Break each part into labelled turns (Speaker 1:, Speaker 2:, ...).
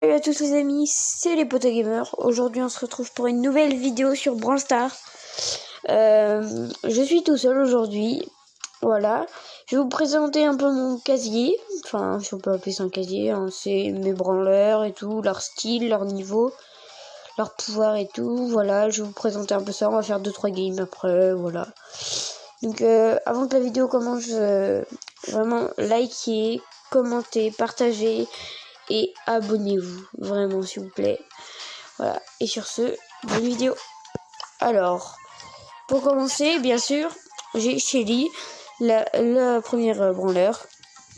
Speaker 1: Salut à tous les amis, c'est les Potes Gamers. Aujourd'hui on se retrouve pour une nouvelle vidéo sur Brawl Stars. Je suis tout seul aujourd'hui. Voilà. Je vais vous présenter un peu mon casier. Enfin, si on peut appeler ça un casier, hein. C'est mes branleurs et tout, leur style, leur niveau, leur pouvoir et tout. Voilà, je vais vous présenter un peu ça. On va faire 2-3 games après, voilà. Donc avant que la vidéo commence, vraiment likez, commentez, partagez et abonnez-vous, vraiment s'il vous plaît. Voilà, et sur ce, bonne vidéo. Alors, pour commencer, bien sûr, j'ai Shelly, la première branleur,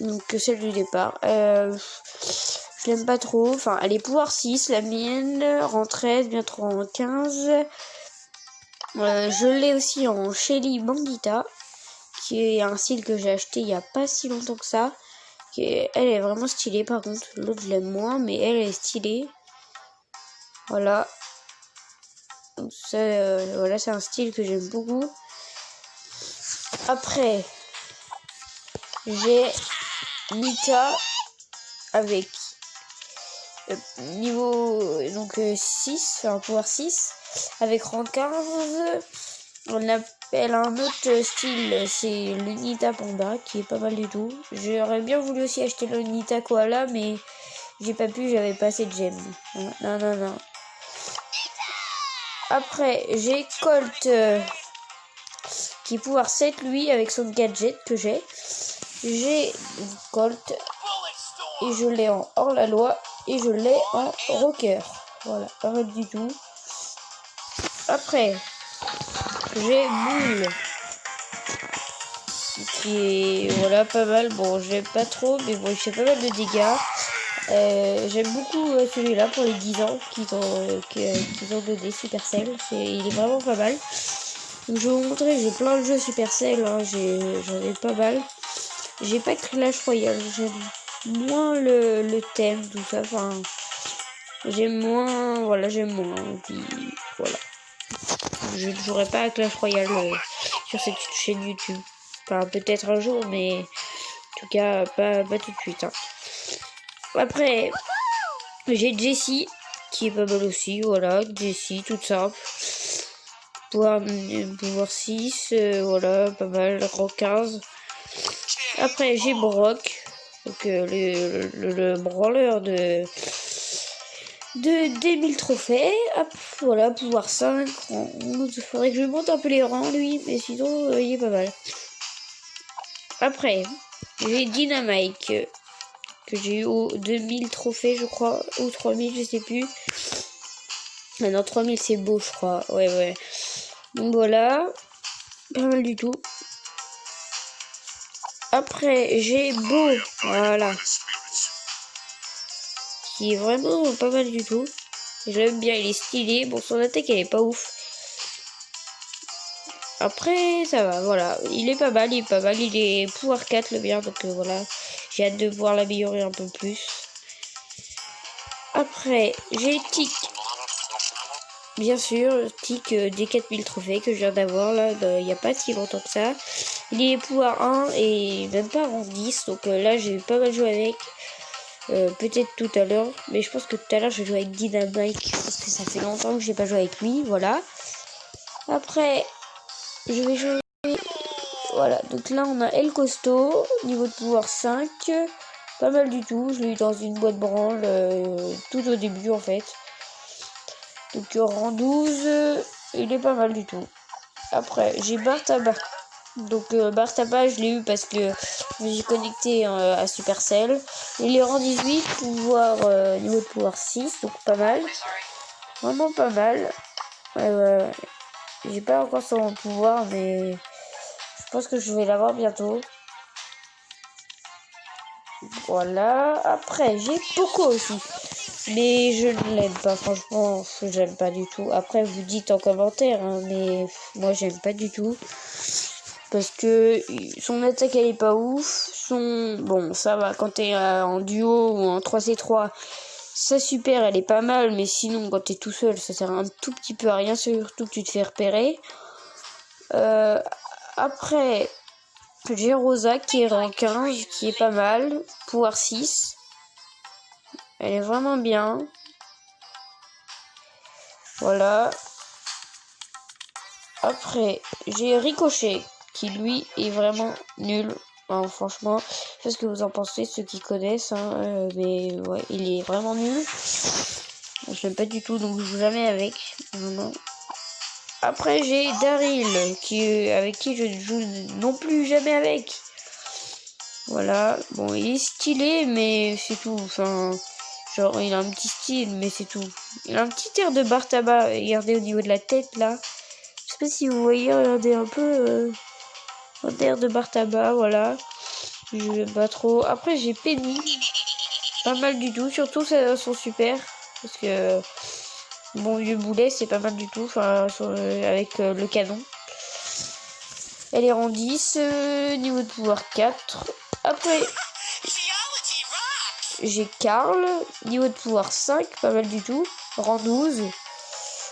Speaker 1: donc celle du départ. Je l'aime pas trop, enfin elle est pouvoir 6, la mienne, rang 13, bientôt rang 15. Je l'ai aussi en Shelly Bandita, qui est un style que j'ai acheté il y a pas si longtemps que ça. Elle est vraiment stylée, par contre l'autre je l'aime moins, mais elle est stylée. Voilà. Donc ça, voilà, c'est un style que j'aime beaucoup. Après, j'ai Nita avec niveau donc 6, enfin pouvoir 6, avec rang 15. On appelle un autre style, c'est le Nita Panda, qui est pas mal du tout. J'aurais bien voulu aussi acheter le Nita Koala, mais j'ai pas pu, j'avais pas assez de gemmes. Non. Après, j'ai Colt, qui est pouvoir 7 lui, avec son gadget que j'ai. J'ai Colt, et je l'ai en hors-la-loi, et je l'ai en rocker. Voilà, pas mal du tout. Après, j'ai Bull, qui est, voilà, pas mal. Bon, j'aime pas trop, mais bon, il fait pas mal de dégâts. J'aime beaucoup celui-là pour les 10 ans qu'ils ont donné Supercell. Il est vraiment pas mal. Donc je vais vous montrer, j'ai plein de jeux Supercell, hein. J'en ai pas mal. J'ai pas Clash Royale, j'aime moins le thème, tout ça. Enfin, j'aime moins, voilà, j'aime moins. Et puis, voilà. Je ne jouerai pas à Clash Royale sur cette chaîne YouTube. Enfin, peut-être un jour, mais en tout cas, pas tout de suite, hein. Après, j'ai Jessie, qui est pas mal aussi, voilà, Jessie, toute simple. Pouvoir 6, voilà, pas mal, rang 15. Après, j'ai Brock, donc le branleur de 1000 trophées. Hop, voilà, pouvoir 5, rang 11. Faudrait que je monte un peu les rangs, lui, mais sinon, il est pas mal. Après, j'ai Dynamite, que j'ai eu au 2000 trophées, je crois, ou 3000, je sais plus. Ah non, 3000, c'est beau, je crois. Ouais. Donc voilà, pas mal du tout. Après, j'ai Beau, voilà, qui est vraiment pas mal du tout. Je l'aime bien, il est stylé. Bon, son attaque, elle est pas ouf. Après, ça va, voilà. Il est pas mal, il est pouvoir 4 le bien, donc voilà. J'ai hâte de voir l'améliorer un peu plus. Après, j'ai Tic. Bien sûr, Tic des 4000 trophées que je viens d'avoir là, il n'y a pas si longtemps que ça. Il est pouvoir 1 et même pas rang 10, donc là j'ai pas mal joué avec. Peut-être tout à l'heure, mais je pense que tout à l'heure je vais jouer avec Dynamite parce que ça fait longtemps que j'ai pas joué avec lui, voilà. Après, je vais jouer, voilà, donc là on a El Costo, niveau de pouvoir 5, pas mal du tout, je l'ai eu dans une boîte branle tout au début en fait. Donc rang 12, il est pas mal du tout. Après, j'ai Bartaba. Donc Bartaba, je l'ai eu parce que j'ai connecté à Supercell. Il est rang 18, pouvoir niveau de pouvoir 6, donc pas mal. Vraiment pas mal. J'ai pas encore son pouvoir, mais je pense que je vais l'avoir bientôt. Voilà. Après, j'ai Poco aussi. Mais je ne l'aime pas, franchement, j'aime pas du tout. Après, vous dites en commentaire, hein, mais moi, j'aime pas du tout. Parce que son attaque, elle est pas ouf. Bon, ça va, quand t'es en duo ou en 3C3, sa super, elle est pas mal. Mais sinon, quand t'es tout seul, ça sert un tout petit peu à rien, surtout que tu te fais repérer. Après, j'ai Rosa qui est rang 15, qui est pas mal. Pouvoir 6. Elle est vraiment bien. Voilà. Après, j'ai Ricochet, qui lui est vraiment nul. Hein, franchement, je sais ce que vous en pensez, ceux qui connaissent. Hein, mais ouais, il est vraiment nul. Je l'aime pas du tout, donc je joue jamais avec. Vraiment. Après, j'ai Daryl, avec qui je joue non plus jamais avec. Voilà. Bon, il est stylé, mais c'est tout. Enfin, genre, il a un petit style, mais c'est tout. Il a un petit air de bar tabac. Regardez au niveau de la tête, là. Je sais pas si vous voyez, regardez un peu un air de bar tabac, voilà. Je l'aime pas trop. Après, j'ai Penny. Pas mal du tout. Surtout, son super. Parce que bon vieux boulet, c'est pas mal du tout. Enfin, avec le canon. Elle est rang 10. Niveau de pouvoir 4. Après, j'ai Karl. Niveau de pouvoir 5. Pas mal du tout. Rang 12.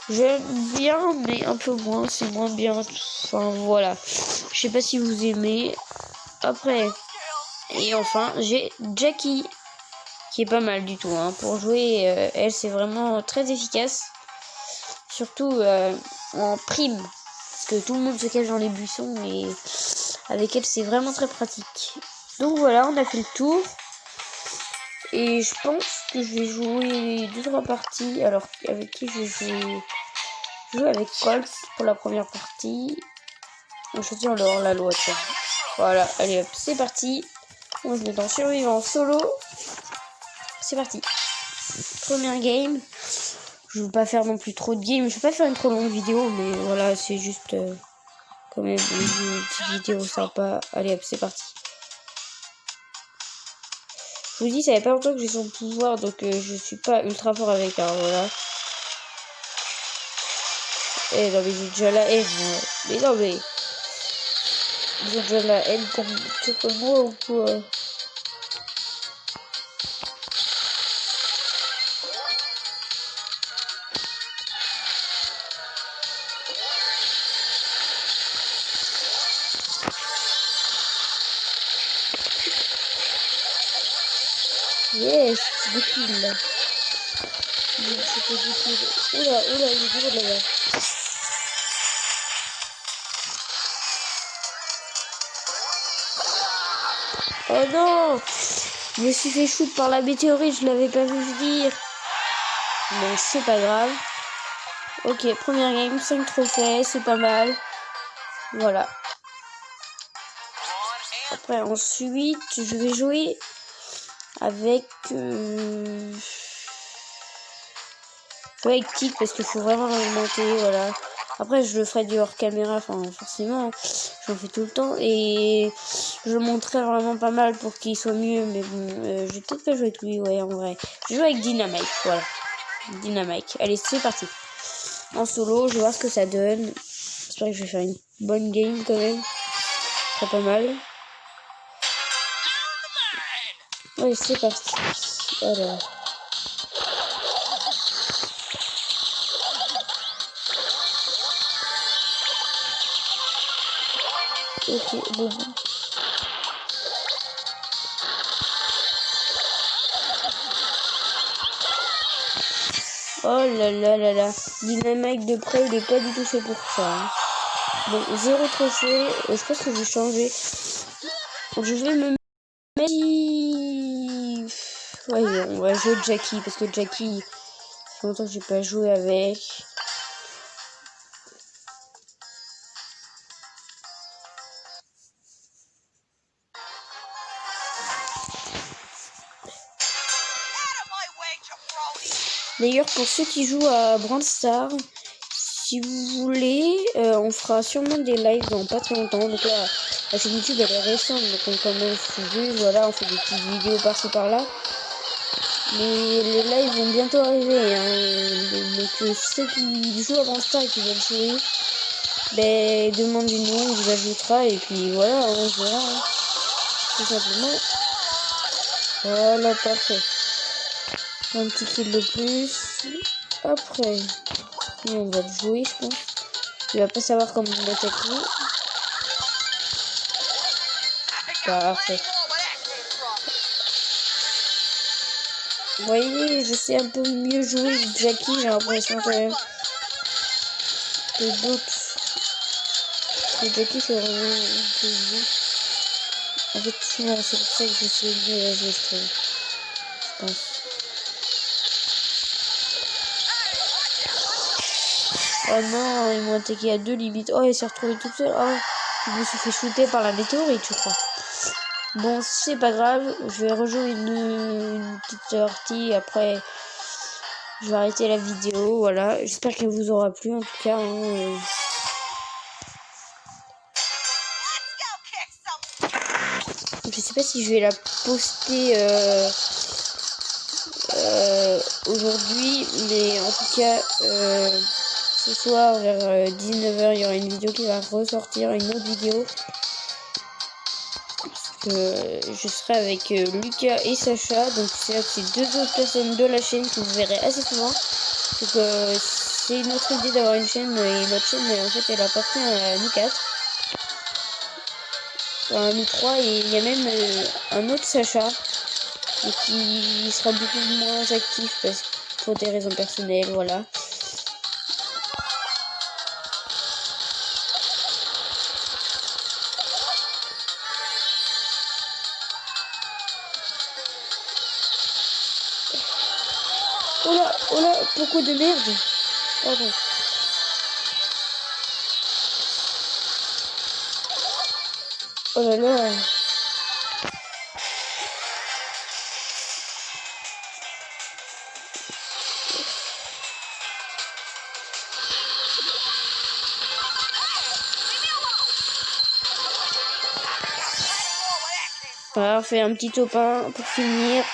Speaker 1: J'aime bien, mais un peu moins. C'est moins bien. Enfin, voilà. Je sais pas si vous aimez. Après, et enfin, j'ai Jackie, qui est pas mal du tout. Hein. Pour jouer, elle, c'est vraiment très efficace. Surtout en prime. Parce que tout le monde se cache dans les buissons. Et avec elle, c'est vraiment très pratique. Donc voilà, on a fait le tour. Et je pense que je vais jouer 2-3 parties. Alors, avec qui je vais jouer? Je joue avec Colt pour la première partie. On choisit alors la loi. Tiens. Voilà, allez hop, c'est parti. On se met en survivant solo. C'est parti. Première game. Je veux pas faire non plus trop de games. Je vais pas faire une trop longue vidéo, mais voilà, c'est juste quand même une petite vidéo sympa. Allez hop, c'est parti. Je vous dis, ça fait pas longtemps que j'ai son pouvoir, donc je suis pas ultra fort avec. Alors voilà. Eh non, mais j'ai déjà la haine. Mais non, mais. J'ai déjà la haine contre moi ou quoi? Yes, des kills là. C'était des kills. Oula, oula, il est dur là-bas. Oh non! Je me suis fait shoot par la météorite, je l'avais pas vu venir. Bon, c'est pas grave. Ok, première game, 5 trophées, c'est pas mal. Voilà. Après, ensuite, je vais jouer avec... jouer avec Tic parce qu'il faut vraiment augmenter, voilà. Après, je le ferai du hors caméra, enfin, forcément, j'en fais tout le temps. Et je montrerai vraiment pas mal pour qu'il soit mieux, mais bon, je vais peut-être pas jouer avec lui, ouais, en vrai. Je joue avec Dynamite, voilà. Dynamite. Allez, c'est parti. En solo, je vais voir ce que ça donne. J'espère que je vais faire une bonne game quand même. Très pas mal. Ouais, c'est parti. Alors. Ok, bon. Oh là là là là. Dynamite de près, il est pas du tout fait pour ça. Hein. Bon, 0 trophée. Je pense que je vais changer. Je vais me mettre... Ouais, on va jouer Jackie. Parce que Jackie, ça fait longtemps que j'ai pas joué avec. D'ailleurs, pour ceux qui jouent à Brawl Stars, si vous voulez, on fera sûrement des lives dans pas très longtemps. Donc là, la chaîne YouTube elle est récente, donc on commence juste, voilà, on fait des petites vidéos par-ci par-là. Mais les lives vont bientôt arriver. Hein. Donc ceux qui jouent à Brawl Stars et qui veulent jouer, ben demandez-nous, on vous ajoutera et puis voilà, on verra. Hein. Tout simplement. Voilà, parfait. Un petit kill de plus. Après, on va le jouer, je pense. Il va pas savoir comment on attaque lui. Parfait. voyez, je sais un peu mieux jouer Jackie, j'ai l'impression quand même que d'autres. Que Jackie c'est vraiment que je... En fait, c'est pour ça que je sais mieux jouer, je trouve. Je pense. Oh non, ils m'ont attaqué à 2 limites. Oh, il s'est retrouvé toute seule. Oh, je me suis fait shooter par la météorite, je crois. Bon, c'est pas grave. Je vais rejouer une petite partie. Après, je vais arrêter la vidéo. Voilà. J'espère qu'elle vous aura plu, en tout cas. Hein, Je sais pas si je vais la poster aujourd'hui, mais en tout cas, ce soir vers 19h, il y aura une vidéo qui va ressortir, une autre vidéo. Je serai avec Lucas et Sacha, donc c'est deux autres personnes de la chaîne que vous verrez assez souvent. Donc c'est notre idée d'avoir une chaîne, et notre chaîne en fait elle appartient à nous quatre. Enfin, nous trois, et il y a même un autre Sacha, mais qui sera beaucoup moins actif pour des raisons personnelles, voilà. Oh là, beaucoup de merde. Pardon. Oh là là. Voilà, on fait un petit top 1 pour finir.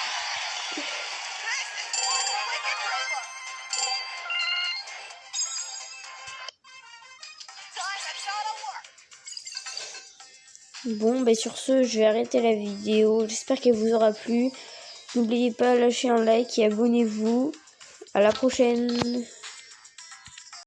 Speaker 1: Bon, bah sur ce, je vais arrêter la vidéo. J'espère qu'elle vous aura plu. N'oubliez pas de lâcher un like et abonnez-vous. À la prochaine.